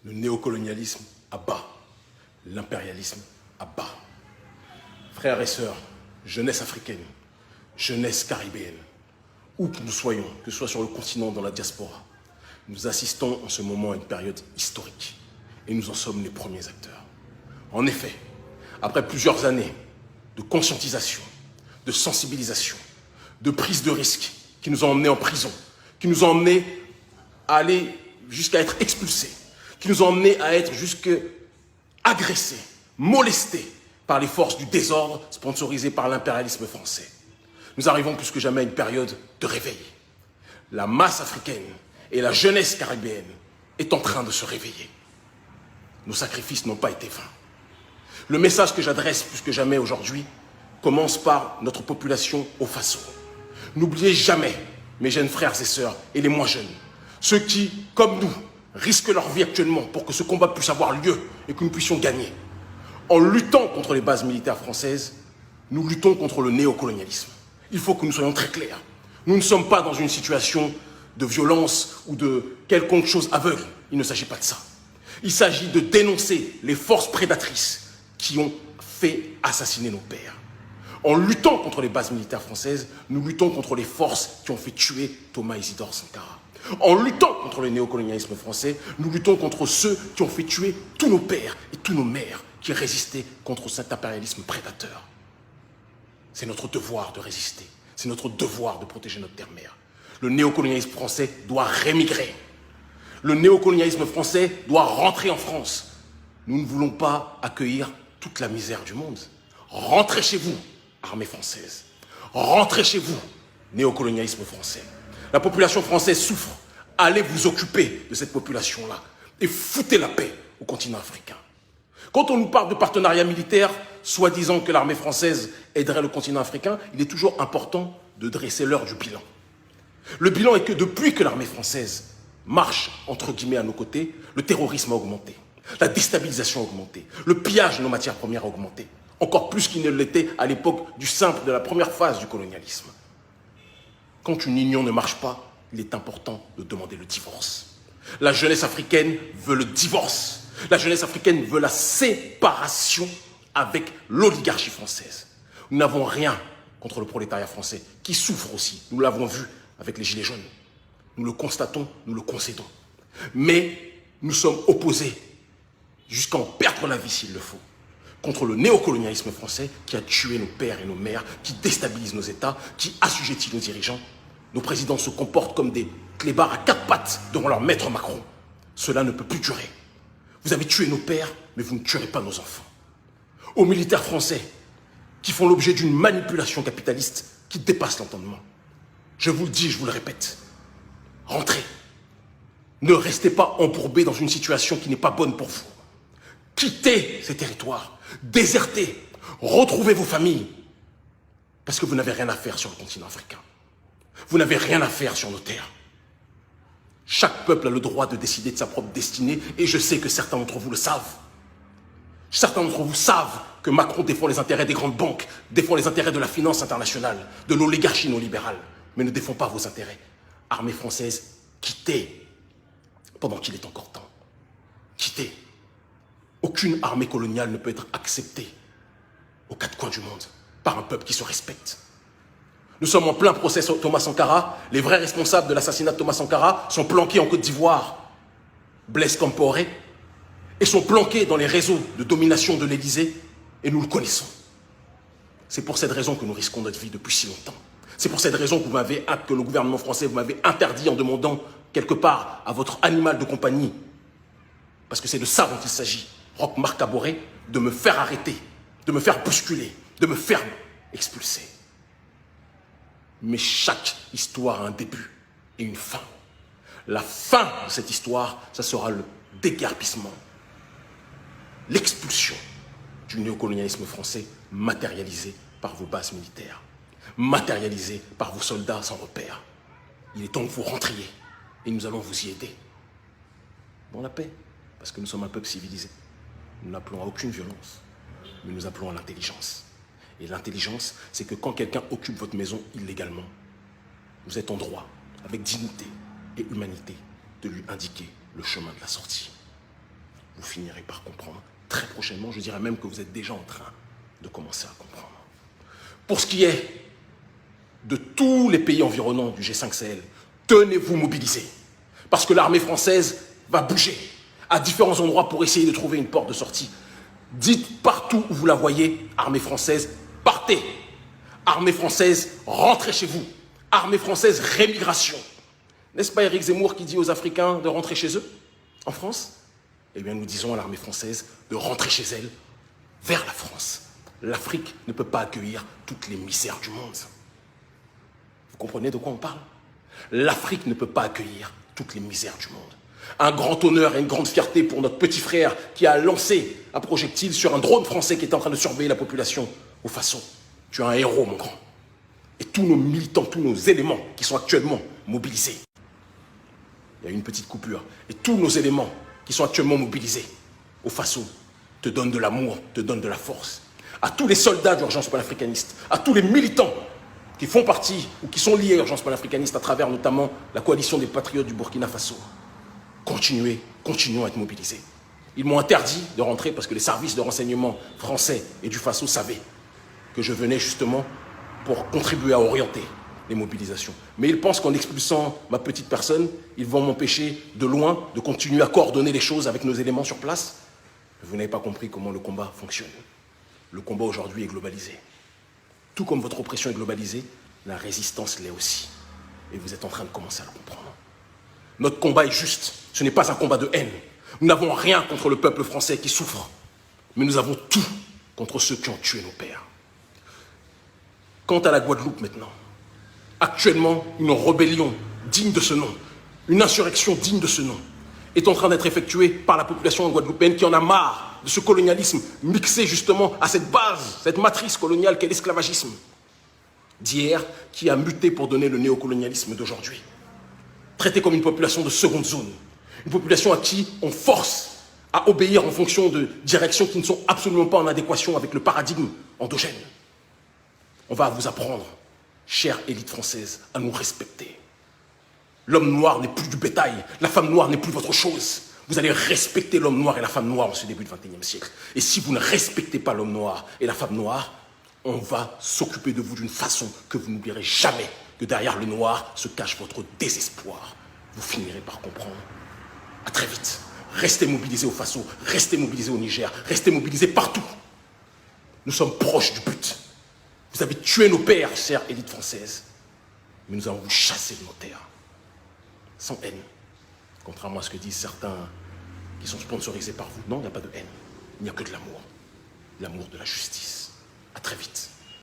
Le néocolonialisme à bas, l'impérialisme à bas. Frères et sœurs, jeunesse africaine, jeunesse caribéenne, où que nous soyons, que ce soit sur le continent ou dans la diaspora, nous assistons en ce moment à une période historique et nous en sommes les premiers acteurs. En effet, après plusieurs années de conscientisation, de sensibilisation, de prise de risque qui nous ont emmenés en prison, qui nous ont emmenés à aller jusqu'à être expulsés, qui nous ont emmenés à être jusqu'à agressés, molestés par les forces du désordre sponsorisées par l'impérialisme français. Nous arrivons plus que jamais à une période de réveil. La masse africaine et la jeunesse caribéenne est en train de se réveiller. Nos sacrifices n'ont pas été vains. Le message que j'adresse plus que jamais aujourd'hui commence par notre population au faso. N'oubliez jamais, mes jeunes frères et sœurs, et les moins jeunes, ceux qui, comme nous, risquent leur vie actuellement pour que ce combat puisse avoir lieu et que nous puissions gagner. En luttant contre les bases militaires françaises, nous luttons contre le néocolonialisme. Il faut que nous soyons très clairs. Nous ne sommes pas dans une situation de violence ou de quelconque chose aveugle. Il ne s'agit pas de ça. Il s'agit de dénoncer les forces prédatrices qui ont fait assassiner nos pères. En luttant contre les bases militaires françaises, nous luttons contre les forces qui ont fait tuer Thomas Isidore Sankara. En luttant contre le néocolonialisme français, nous luttons contre ceux qui ont fait tuer tous nos pères et tous nos mères qui résistaient contre cet impérialisme prédateur. C'est notre devoir de résister. C'est notre devoir de protéger notre terre-mère. Le néocolonialisme français doit rémigrer. Le néocolonialisme français doit rentrer en France. Nous ne voulons pas accueillir toute la misère du monde. Rentrez chez vous, armée française. Rentrez chez vous, néocolonialisme français. La population française souffre. Allez vous occuper de cette population-là et foutez la paix au continent africain. Quand on nous parle de partenariat militaire, soi-disant que l'armée française aiderait le continent africain, il est toujours important de dresser l'heure du bilan. Le bilan est que depuis que l'armée française marche, entre guillemets, à nos côtés, le terrorisme a augmenté, la déstabilisation a augmenté, le pillage de nos matières premières a augmenté, encore plus qu'il ne l'était à l'époque de la première phase du colonialisme. Quand une union ne marche pas, il est important de demander le divorce. La jeunesse africaine veut le divorce. La jeunesse africaine veut la séparation avec l'oligarchie française. Nous n'avons rien contre le prolétariat français, qui souffre aussi. Nous l'avons vu avec les Gilets jaunes. Nous le constatons, nous le concédons. Mais nous sommes opposés, jusqu'à en perdre la vie s'il le faut, contre le néocolonialisme français qui a tué nos pères et nos mères, qui déstabilise nos États, qui assujettit nos dirigeants. Nos présidents se comportent comme des clébards à quatre pattes devant leur maître Macron. Cela ne peut plus durer. Vous avez tué nos pères, mais vous ne tuerez pas nos enfants. Aux militaires français, qui font l'objet d'une manipulation capitaliste qui dépasse l'entendement. Je vous le dis, je vous le répète, rentrez. Ne restez pas embourbés dans une situation qui n'est pas bonne pour vous. Quittez ces territoires, désertez, retrouvez vos familles, parce que vous n'avez rien à faire sur le continent africain. Vous n'avez rien à faire sur nos terres. Chaque peuple a le droit de décider de sa propre destinée, et je sais que certains d'entre vous le savent. Certains d'entre vous savent que Macron défend les intérêts des grandes banques, défend les intérêts de la finance internationale, de l'oligarchie néolibérale, mais ne défend pas vos intérêts. Armée française, quittez, pendant qu'il est encore temps. Quittez. Aucune armée coloniale ne peut être acceptée aux quatre coins du monde par un peuple qui se respecte. Nous sommes en plein procès sur Thomas Sankara. Les vrais responsables de l'assassinat de Thomas Sankara sont planqués en Côte d'Ivoire, Blaise Compaoré, et sont planqués dans les réseaux de domination de l'Élysée, et nous le connaissons. C'est pour cette raison que nous risquons notre vie depuis si longtemps. C'est pour cette raison que le gouvernement français vous m'avez interdit en demandant quelque part à votre animal de compagnie, parce que c'est de ça dont il s'agit, Roch Marc Kaboré, de me faire arrêter, de me faire bousculer, de me faire expulser. Mais chaque histoire a un début et une fin. La fin de cette histoire, ça sera le déguerpissement, l'expulsion du néocolonialisme français matérialisé par vos bases militaires, matérialisé par vos soldats sans repère. Il est temps que vous rentriez et nous allons vous y aider. Dans la paix, parce que nous sommes un peuple civilisé. Nous n'appelons à aucune violence, mais nous appelons à l'intelligence. Et l'intelligence, c'est que quand quelqu'un occupe votre maison illégalement, vous êtes en droit, avec dignité et humanité, de lui indiquer le chemin de la sortie. vous finirez par comprendre très prochainement. Je dirais même que vous êtes déjà en train de commencer à comprendre. Pour ce qui est de tous les pays environnants du G5 Sahel, tenez-vous mobilisés. Parce que l'armée française va bouger à différents endroits pour essayer de trouver une porte de sortie. Dites partout où vous la voyez, armée française, partez. Armée française, rentrez chez vous. Armée française, rémigration. N'est-ce pas Éric Zemmour qui dit aux Africains de rentrer chez eux, en France? Eh bien, nous disons à l'armée française de rentrer chez elle, vers la France. L'Afrique ne peut pas accueillir toutes les misères du monde. Vous comprenez de quoi on parle? L'Afrique ne peut pas accueillir toutes les misères du monde. Un grand honneur et une grande fierté pour notre petit frère qui a lancé un projectile sur un drone français qui était en train de surveiller la population au Faso. Tu es un héros, mon grand. Et tous nos militants, tous nos éléments qui sont actuellement mobilisés. Il y a eu une petite coupure. Et tous nos éléments qui sont actuellement mobilisés au Faso te donnent de l'amour, te donnent de la force. À tous les soldats d'Urgence panafricaniste, à tous les militants qui font partie ou qui sont liés à Urgence panafricaniste à travers notamment la coalition des patriotes du Burkina Faso. Continuons à être mobilisés. Ils m'ont interdit de rentrer parce que les services de renseignement français et du Faso savaient que je venais justement pour contribuer à orienter les mobilisations. Mais ils pensent qu'en expulsant ma petite personne, ils vont m'empêcher de loin de continuer à coordonner les choses avec nos éléments sur place. Vous n'avez pas compris comment le combat fonctionne. Le combat aujourd'hui est globalisé. Tout comme votre oppression est globalisée, la résistance l'est aussi. Et vous êtes en train de commencer à le comprendre. Notre combat est juste. Ce n'est pas un combat de haine. Nous n'avons rien contre le peuple français qui souffre. Mais nous avons tout contre ceux qui ont tué nos pères. Quant à la Guadeloupe maintenant, actuellement, une rébellion digne de ce nom, une insurrection digne de ce nom, est en train d'être effectuée par la population guadeloupéenne qui en a marre de ce colonialisme mixé justement à cette base, cette matrice coloniale qu'est l'esclavagisme d'hier, qui a muté pour donner le néocolonialisme d'aujourd'hui. Traité comme une population de seconde zone, une population à qui on force à obéir en fonction de directions qui ne sont absolument pas en adéquation avec le paradigme endogène. On va vous apprendre, chère élite française, à nous respecter. L'homme noir n'est plus du bétail, la femme noire n'est plus votre chose. Vous allez respecter l'homme noir et la femme noire en ce début du XXIe siècle. Et si vous ne respectez pas l'homme noir et la femme noire, on va s'occuper de vous d'une façon que vous n'oublierez jamais que derrière le noir se cache votre désespoir. Vous finirez par comprendre. À très vite. Restez mobilisés au Faso, restez mobilisés au Niger, restez mobilisés partout. Nous sommes proches du but. Vous avez tué nos pères, chère élite française, mais nous allons vous chasser de nos terres. Sans haine. Contrairement à ce que disent certains qui sont sponsorisés par vous. Non, il n'y a pas de haine. Il n'y a que de l'amour. L'amour de la justice. À très vite.